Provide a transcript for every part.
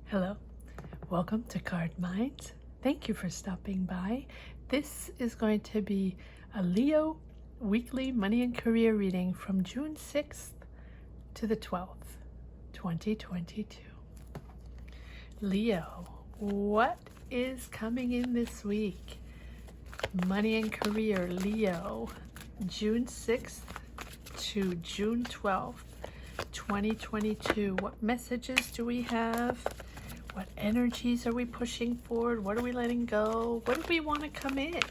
Hello, welcome to Card Minds. Thank you for stopping by. This is going to be a Leo weekly money and career reading from June 6th to the 12th, 2022. Leo, what is coming in this week? Money and career, Leo, June 6th to June 12th, 2022. What messages do we have? What energies are we pushing forward? What are we letting go? What do we want to come in?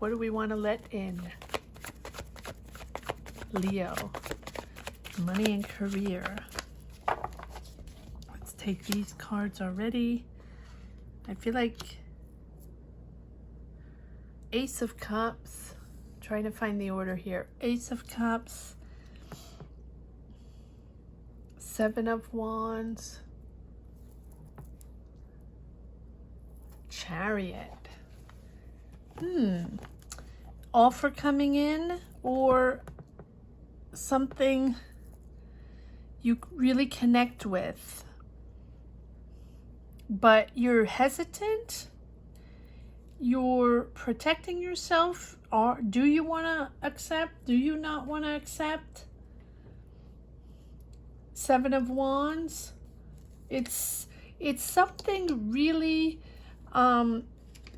What do we want to let in? Leo, money and career. Let's take these cards already. I feel like Ace of Cups. Trying to find the order here. Ace of Cups. Seven of Wands, Chariot. Offer coming in, or something you really connect with, but you're hesitant, you're protecting yourself, or do you want to accept? Do you not want to accept? Seven of Wands. It's something really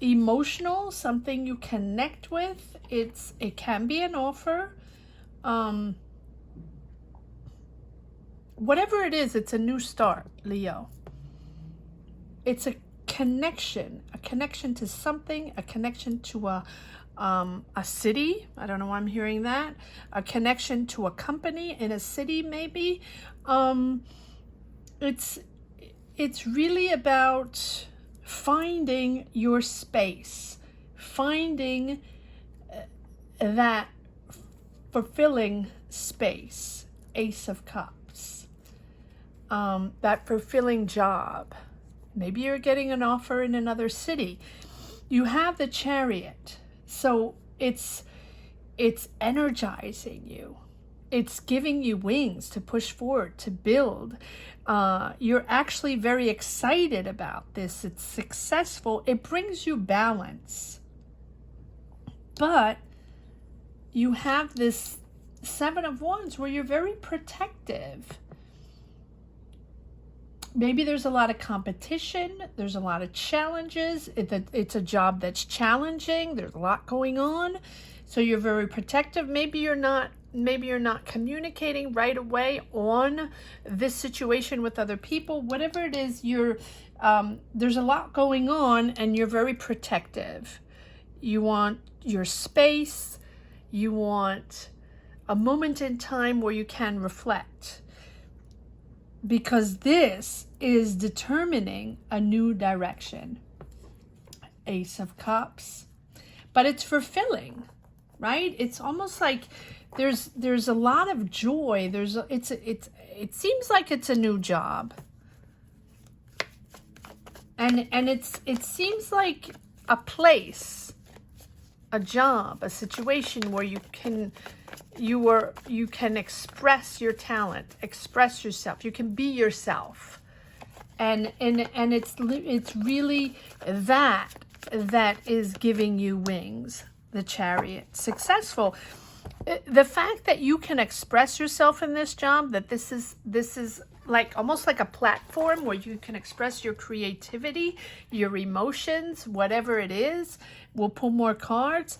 emotional, something you connect with. It can be an offer. Whatever it is, it's a new start, Leo. It's a connection to something, a connection to a city. I don't know why I'm hearing that. A connection to a company in a city, maybe. It's really about finding your space, finding that fulfilling space. Ace of Cups. That fulfilling job. Maybe you're getting an offer in another city. You have the Chariot. So it's energizing you. It's giving you wings to push forward, to build. You're actually very excited about this. It's successful. It brings you balance. But you have this Seven of Wands where you're very protective. Maybe there's a lot of competition. There's a lot of challenges. It's a job that's challenging. There's a lot going on. So you're very protective. Maybe you're not communicating right away on this situation with other people. Whatever it is, there's a lot going on and you're very protective. You want your space. You want a moment in time where you can reflect. Because this is determining a new direction. Ace of Cups. But it's fulfilling, right? It's almost like there's a lot of joy. It seems like it's a new job. And it seems like a place, a job, a situation where you can express your talent, express yourself. You can be yourself, and it's really that is giving you wings. The Chariot, successful. The fact that you can express yourself in this job, that this is like almost like a platform where you can express your creativity, your emotions, whatever it is. We'll pull more cards.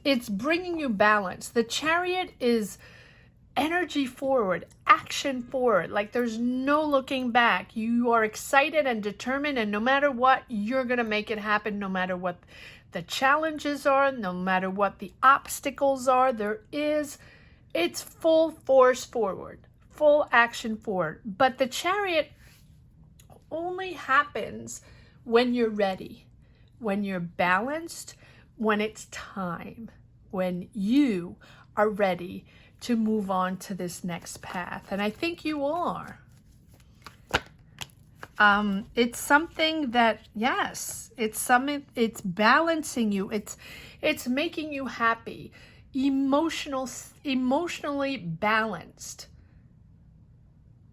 It's bringing you balance. The Chariot is energy forward, action forward. Like there's no looking back. You are excited and determined, and no matter what, you're going to make it happen, no matter what the challenges are, no matter what the obstacles are. It's full force forward, full action forward. But the Chariot only happens when you're ready, when you're balanced, when it's time, when you are ready to move on to this next path. And I think you are. It's something that, yes, it's balancing you. It's making you happy, emotionally balanced.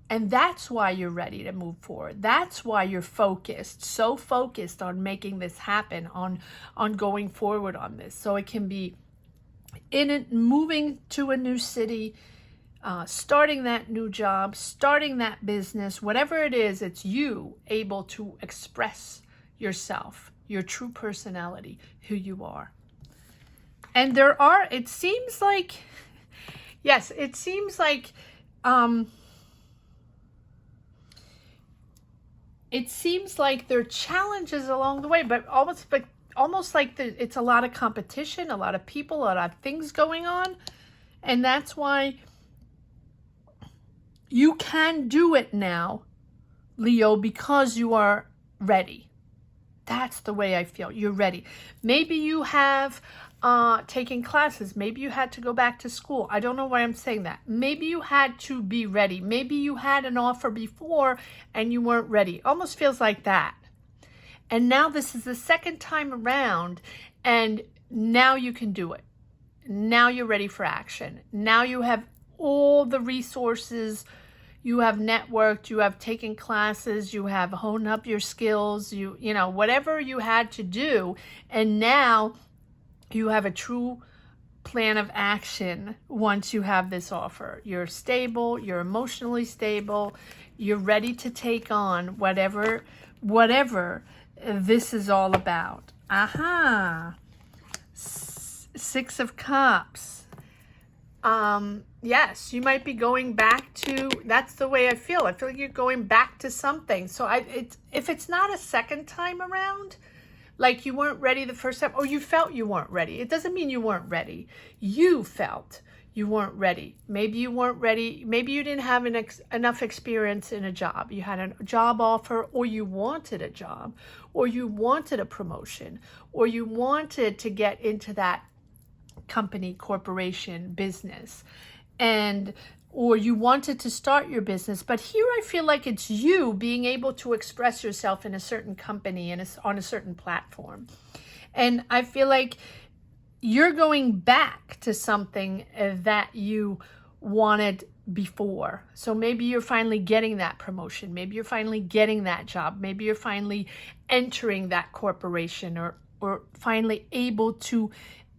And that's why you're ready to move forward. That's why you're focused, so focused on making this happen, on going forward on this. So it can be moving to a new city, starting that new job, starting that business, whatever it is, it's you able to express yourself, your true personality, who you are. And it seems like, yes, it seems like, there are challenges along the way, but almost like it's a lot of competition, a lot of people, a lot of things going on. And that's why you can do it now, Leo, because you are ready. That's the way I feel. You're ready. Maybe you have taken classes. Maybe you had to go back to school. I don't know why I'm saying that. Maybe you had to be ready. Maybe you had an offer before and you weren't ready. Almost feels like that. And now this is the second time around, and now you can do it. Now you're ready for action. Now you have all the resources. You have networked, you have taken classes, you have honed up your skills, you know, whatever you had to do. And now you have a true plan of action once you have this offer. You're stable, you're emotionally stable, you're ready to take on whatever this is all about. Aha! Six of Cups. Yes, you might be going back to, that's the way I feel. I feel like you're going back to something. So if it's not a second time around, like you weren't ready the first time, or you felt you weren't ready, it doesn't mean you weren't ready. You felt you weren't ready. Maybe you weren't ready. Maybe you didn't have enough experience in a job. You had a job offer, or you wanted a job, or you wanted a promotion, or you wanted to get into that company, corporation, business, or you wanted to start your business. But here I feel like it's you being able to express yourself in a certain company and on a certain platform. And I feel like you're going back to something that you wanted before. So maybe you're finally getting that promotion. Maybe you're finally getting that job. Maybe you're finally entering that corporation, or finally able to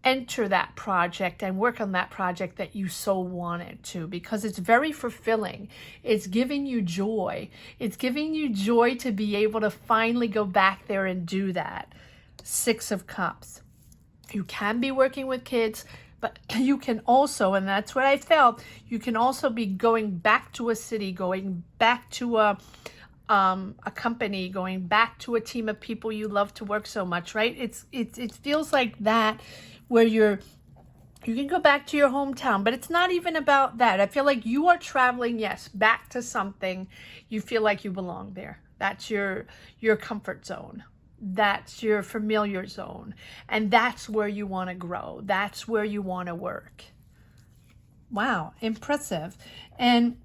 enter that project and work on that project that you so wanted to, because it's very fulfilling. It's giving you joy. It's giving you joy to be able to finally go back there and do that. Six of Cups. You can be working with kids, but you can also, and that's what I felt, you can also be going back to a city, going back to a company, going back to a team of people you love to work so much, right? It feels like that, where you can go back to your hometown, but it's not even about that. I feel like you are traveling, yes, back to something. You feel like you belong there. That's your comfort zone. That's your familiar zone. And that's where you want to grow. That's where you want to work. Wow, impressive. And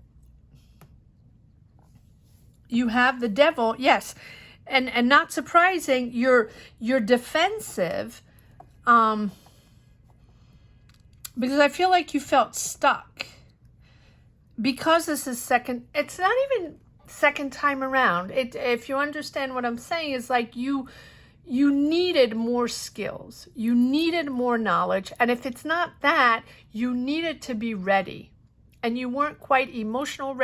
you have the Devil, yes. And not surprising, you're defensive, because I feel like you felt stuck. Because this is it's not even second time around. If you understand what I'm saying, is like you needed more skills. You needed more knowledge. And if it's not that, you needed to be ready. And you weren't quite emotionally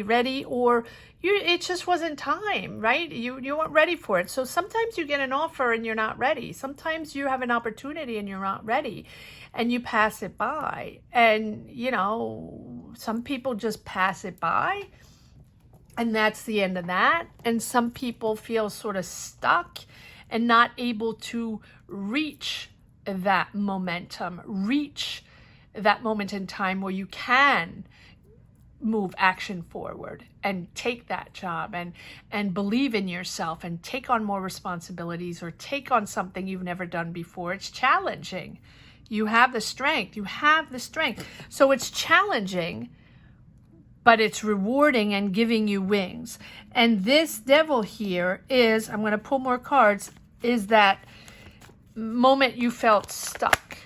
ready, or it just wasn't time, right? You weren't ready for it. So sometimes you get an offer and you're not ready. Sometimes you have an opportunity and you're not ready, and you pass it by. And, some people just pass it by, and that's the end of that. And some people feel sort of stuck and not able to reach that momentum, reach that moment in time where you can move action forward and take that job and believe in yourself and take on more responsibilities, or take on something you've never done before. It's challenging. You have the strength. So it's challenging, but it's rewarding and giving you wings. And this Devil here is, I'm going to pull more cards, is that moment you felt stuck.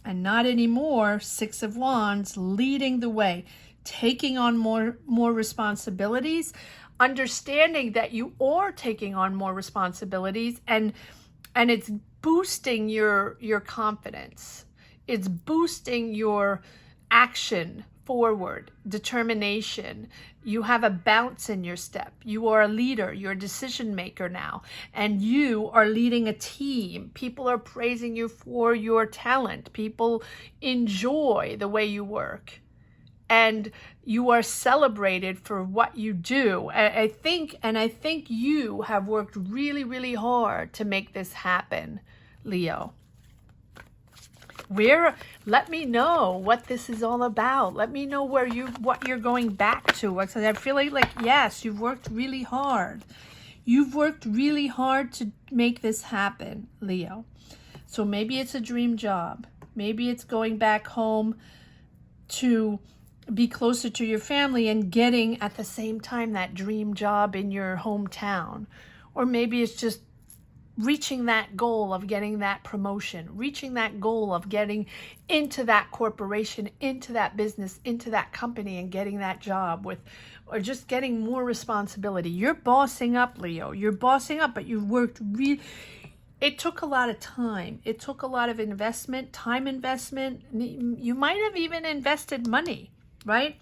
And not anymore. 6 of Wands, leading the way, taking on more responsibilities, understanding that you are taking on more responsibilities, and it's boosting your confidence. It's boosting your action forward, determination. You have a bounce in your step. You are a leader. You're a decision maker now. And you are leading a team. People are praising you for your talent. People enjoy the way you work. And you are celebrated for what you do. I think you have worked really, really hard to make this happen, Leo. Let me know what this is all about. Let me know what you're going back to. Because I feel like, yes, you've worked really hard. You've worked really hard to make this happen, Leo. So maybe it's a dream job. Maybe it's going back home to be closer to your family and getting at the same time that dream job in your hometown. Or maybe it's just reaching that goal of getting that promotion, reaching that goal of getting into that corporation, into that business, into that company, and getting that job or just getting more responsibility. You're bossing up, Leo. You're bossing up, but you've worked really. It took a lot of time. It took a lot of investment, time investment. You might have even invested money, right?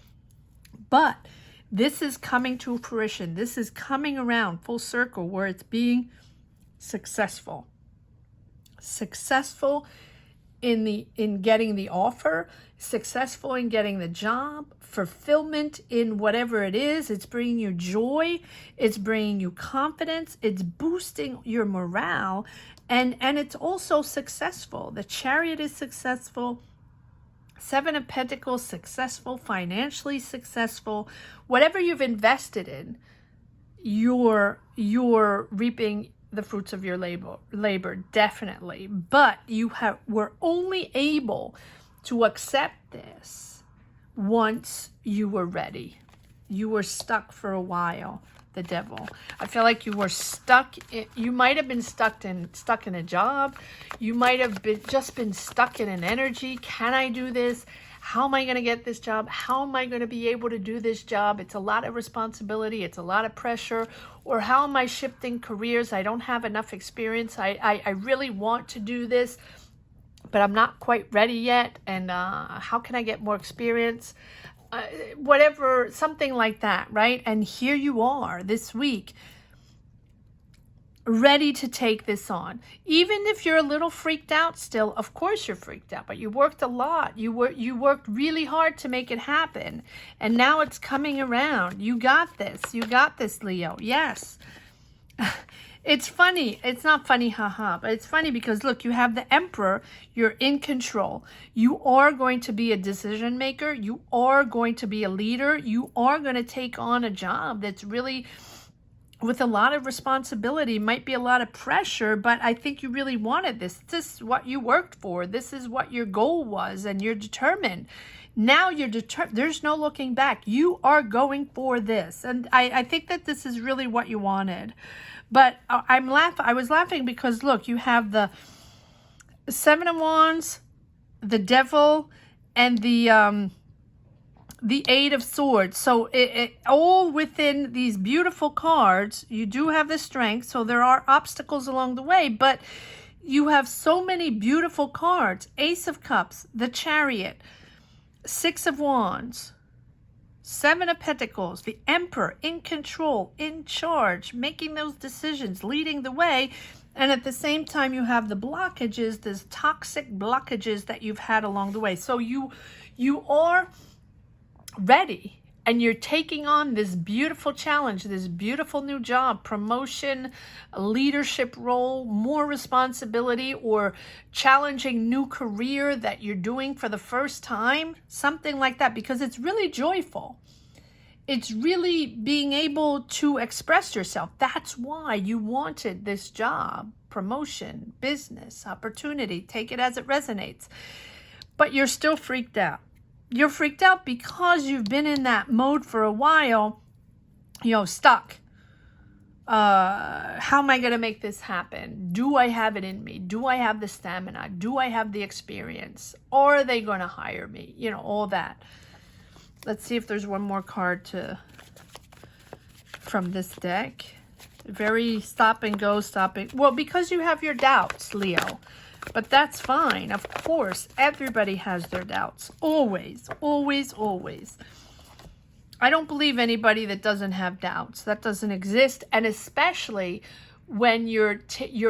But this is coming to fruition. This is coming around full circle where it's being successful in getting the offer, successful in getting the job, fulfillment in whatever it is. It's bringing you joy, it's bringing you confidence, it's boosting your morale, and it's also successful. The Chariot is successful. 7 of Pentacles, successful, financially successful. Whatever you've invested in, you're reaping the fruits of your labor, definitely. But were only able to accept this once you were ready. You were stuck for a while, the Devil. I feel like you were stuck. You might have been stuck in a job. You might have just been stuck in an energy. Can I do this? How am I going to get this job? How am I going to be able to do this job? It's a lot of responsibility. It's a lot of pressure. Or how am I shifting careers? I don't have enough experience. I really want to do this, but I'm not quite ready yet. And how can I get more experience? Whatever, something like that, right? And here you are this week, ready to take this on. Even if you're a little freaked out still, of course you're freaked out, but you worked a lot. You worked really hard to make it happen. And now it's coming around. You got this. You got this, Leo. Yes. It's funny. It's not funny, haha, but it's funny because look, you have the Emperor. You're in control. You are going to be a decision maker. You are going to be a leader. You are going to take on a job that's really with a lot of responsibility, might be a lot of pressure, but I think you really wanted this. This is what you worked for. This is what your goal was, and you're determined. Now you're determined. There's no looking back. You are going for this. And I think that this is really what you wanted. But I was laughing because, look, you have the 7 of Wands, the Devil, and the 8 of Swords. So it all within these beautiful cards. You do have the strength, so there are obstacles along the way, but you have so many beautiful cards. Ace of Cups, the Chariot, 6 of Wands, 7 of Pentacles, the Emperor, in control, in charge, making those decisions, leading the way. And at the same time, you have the blockages, these toxic blockages that you've had along the way. So you are ready, and you're taking on this beautiful challenge, this beautiful new job, promotion, a leadership role, more responsibility, or challenging new career that you're doing for the first time, something like that, because it's really joyful. It's really being able to express yourself. That's why you wanted this job, promotion, business, opportunity, take it as it resonates. But you're still freaked out. You're freaked out because you've been in that mode for a while, stuck. how am I going to make this happen? Do I have it in me? Do I have the stamina? Do I have the experience? Or are they going to hire me? You know, all that. Let's see if there's one more card from this deck. Very stop and go, stopping. Well, because you have your doubts, Leo. But that's fine. Of course, everybody has their doubts. Always, always, always. I don't believe anybody that doesn't have doubts. That doesn't exist. And especially when you're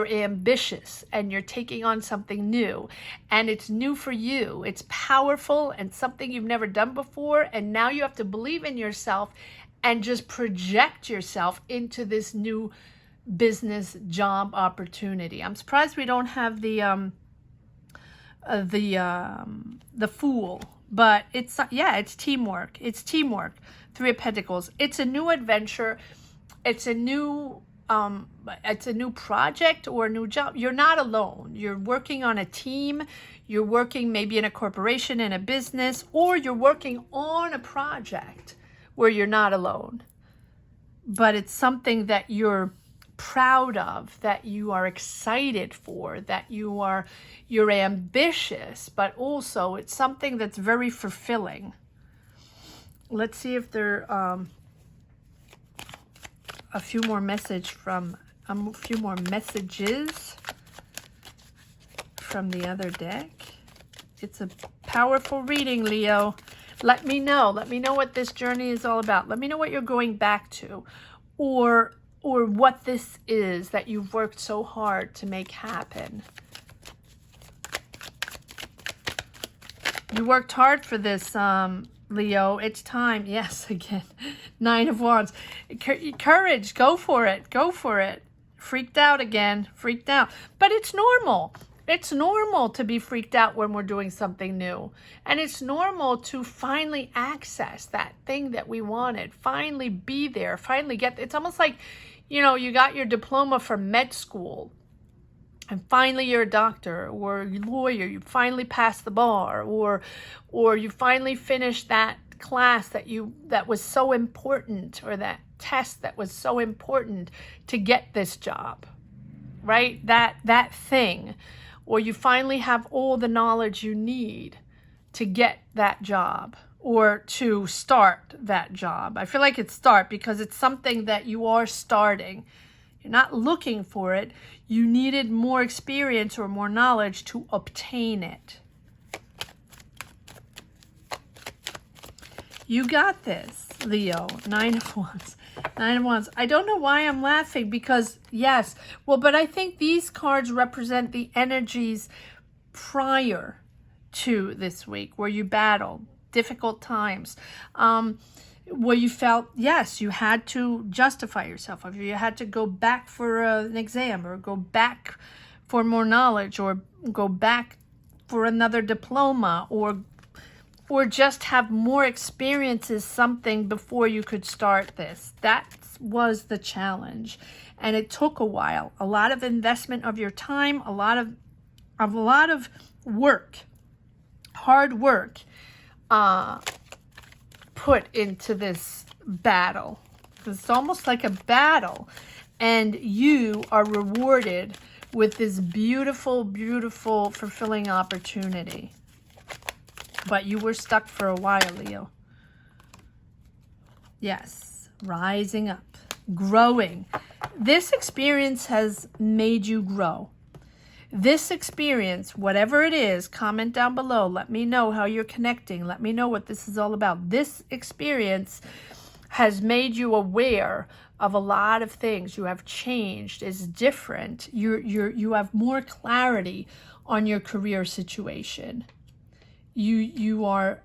ambitious and you're taking on something new and it's new for you. It's powerful and something you've never done before. And now you have to believe in yourself and just project yourself into this new business job opportunity. I'm surprised we don't have the Fool, but it's, yeah, it's teamwork. It's teamwork. Three of Pentacles. It's a new adventure. It's a new project or a new job. You're not alone. You're working on a team. You're working maybe in a corporation, in a business, or you're working on a project where you're not alone. But it's something that you're proud of, that you are excited for, that you're ambitious, but also it's something that's very fulfilling. Let's see if there a few more messages from the other deck. It's a powerful reading, Leo. Let me know what this journey is all about. Let me know what you're going back to, or what this is that you've worked so hard to make happen. You worked hard for this, Leo. It's time. Yes, again. 9 of Wands. Courage. Go for it. Go for it. Freaked out again. Freaked out. But it's normal. It's normal to be freaked out when we're doing something new. And it's normal to finally access that thing that we wanted. Finally be there. Finally get... It's almost like, you know, you got your diploma from med school. And finally you're a doctor or a lawyer. You finally passed the bar. Or you finally finished that class that was so important, or that test that was so important to get this job. Right? That thing. Or you finally have all the knowledge you need to get that job or to start that job. I feel like it's start because it's something that you are starting. You're not looking for it. You needed more experience or more knowledge to obtain it. You got this, Leo. 9 of Wands. 9 of Wands. I don't know why I'm laughing because, yes. Well, but I think these cards represent the energies prior to this week where you battled difficult times. Where you felt, yes, you had to justify yourself. Or you had to go back for an exam, or go back for more knowledge, or go back for another diploma, or just have more experiences, something before you could start this. That was the challenge. And it took a while. A lot of investment of your time, a lot of work, hard work, put into this battle. It's almost like a battle. And you are rewarded with this beautiful, beautiful, fulfilling opportunity. But you were stuck for a while, Leo. Yes, rising up, growing. This experience has made you grow. This experience, whatever it is, comment down below. Let me know how you're connecting. Let me know what this is all about. This experience has made you aware of a lot of things. You have changed. It's different. You have more clarity on your career situation. You are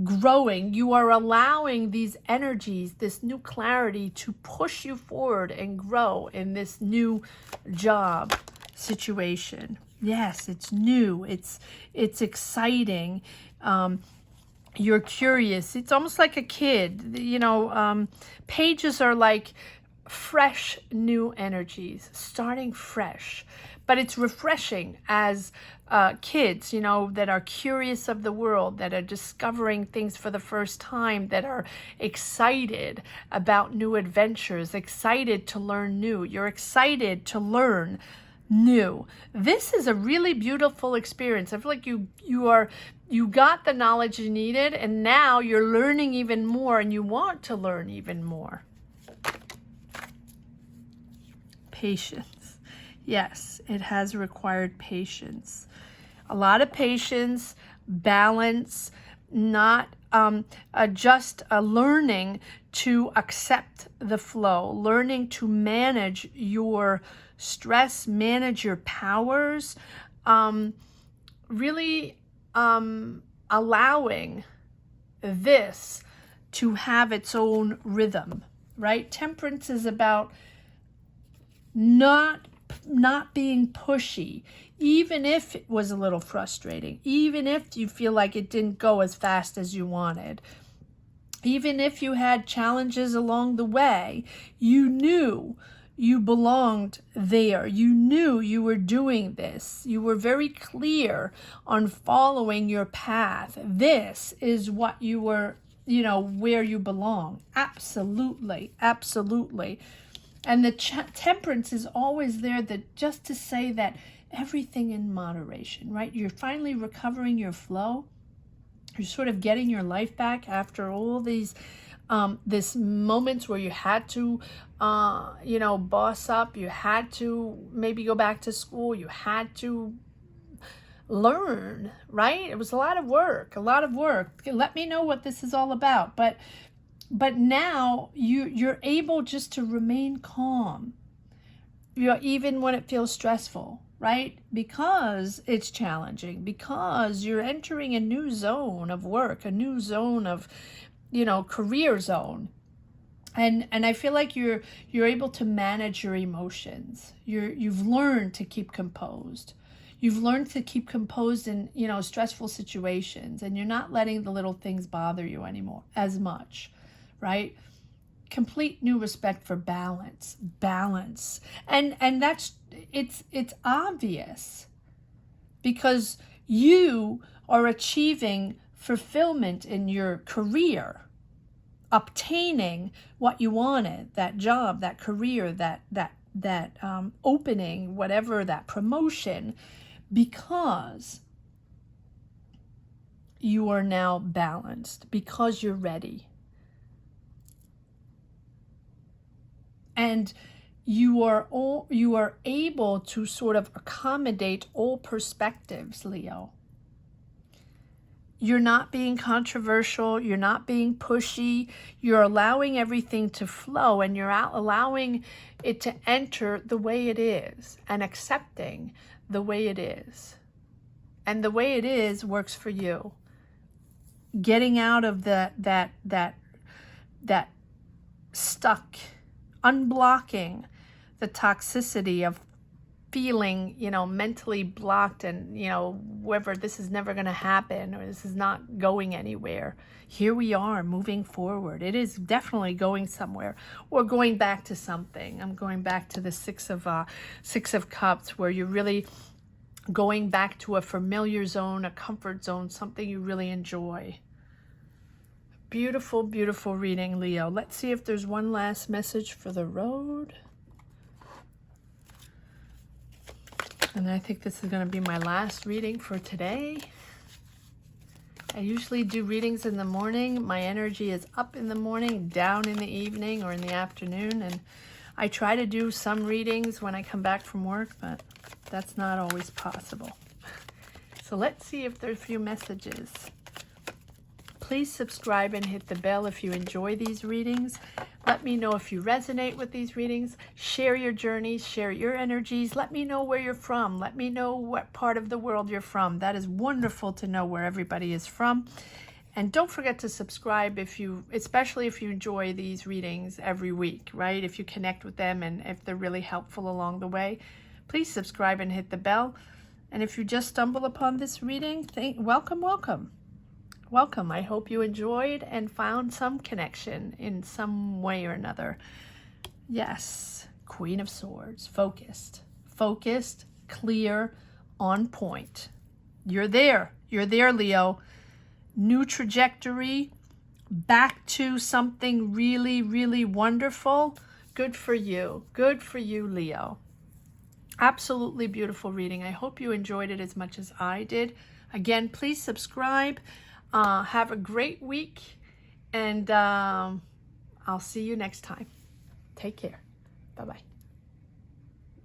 growing. You are allowing these energies, this new clarity, to push you forward and grow in this new job situation. Yes, it's new. It's exciting. You're curious. It's almost like a kid. You know, pages are like fresh new energies, starting fresh. but it's refreshing as kids, you know, that are curious of the world, that are discovering things for the first time, that are excited about new adventures, excited to learn new. You're excited to learn new. This is a really beautiful experience. I feel like you got the knowledge you needed, and now you're learning even more, and you want to learn even more. Patience. Yes, it has required patience. A lot of patience, balance, not just learning to accept the flow, learning to manage your stress, manage your powers, really allowing this to have its own rhythm, right? Temperance is about not being pushy, even if it was a little frustrating, even if you feel like it didn't go as fast as you wanted, even if you had challenges along the way. You knew you belonged there. You knew you were doing this. You were very clear on following your path. This is what you were, you know, where you belong. Absolutely, absolutely. And the temperance is always there, that just to say that everything in moderation, right? You're finally recovering your flow. You're sort of getting your life back after all these this moments where you had to, you know, boss up. You had to maybe go back to school. You had to learn, right? It was a lot of work, Let me know what this is all about. But now you're able just to remain calm, even when it feels stressful, right? Because it's challenging, because you're entering a new zone of work, a new zone of, you know, career zone. And I feel like you're able to manage your emotions. You've learned to keep composed. You've learned to keep composed in, you know, stressful situations, and you're not letting the little things bother you anymore as much. Right? Complete new respect for balance. And that's, it's obvious, because you are achieving fulfillment in your career, obtaining what you wanted, that job, that career, that opening, whatever, that promotion, because you are now balanced, because you're ready. And you are able to sort of accommodate all perspectives, Leo. You're not being controversial. You're not being pushy. You're allowing everything to flow, and you're allowing it to enter the way it is, and accepting the way it is. And the way it is works for you. Getting out of that stuck, unblocking the toxicity of feeling, you know, mentally blocked, and, you know, whether this is never going to happen or this is not going anywhere. Here we are moving forward. It is definitely going somewhere, or going back to something. I'm going back to the Six of Cups, where you're really going back to a familiar zone, a comfort zone, something you really enjoy. Beautiful, beautiful reading, Leo. Let's see if there's one last message for the road. And I think this is going to be my last reading for today. I usually do readings in the morning. My energy is up in the morning, down in the evening or in the afternoon. And I try to do some readings when I come back from work, but that's not always possible. So let's see if there's a few messages. Please subscribe and hit the bell if you enjoy these readings. Let me know if you resonate with these readings. Share your journeys, share your energies. Let me know where you're from. Let me know what part of the world you're from. That is wonderful to know where everybody is from. And don't forget to subscribe especially if you enjoy these readings every week, right? If you connect with them and if they're really helpful along the way, please subscribe and hit the bell. And if you just stumble upon this reading, welcome. Welcome. I hope you enjoyed and found some connection in some way or another. Yes, Queen of Swords, focused, clear, on point. You're there. You're there, Leo. New trajectory, back to something really, really wonderful. Good for you. Good for you, Leo. Absolutely beautiful reading. I hope you enjoyed it as much as I did. Again, please subscribe. Have a great week, and I'll see you next time. Take care. Bye-bye.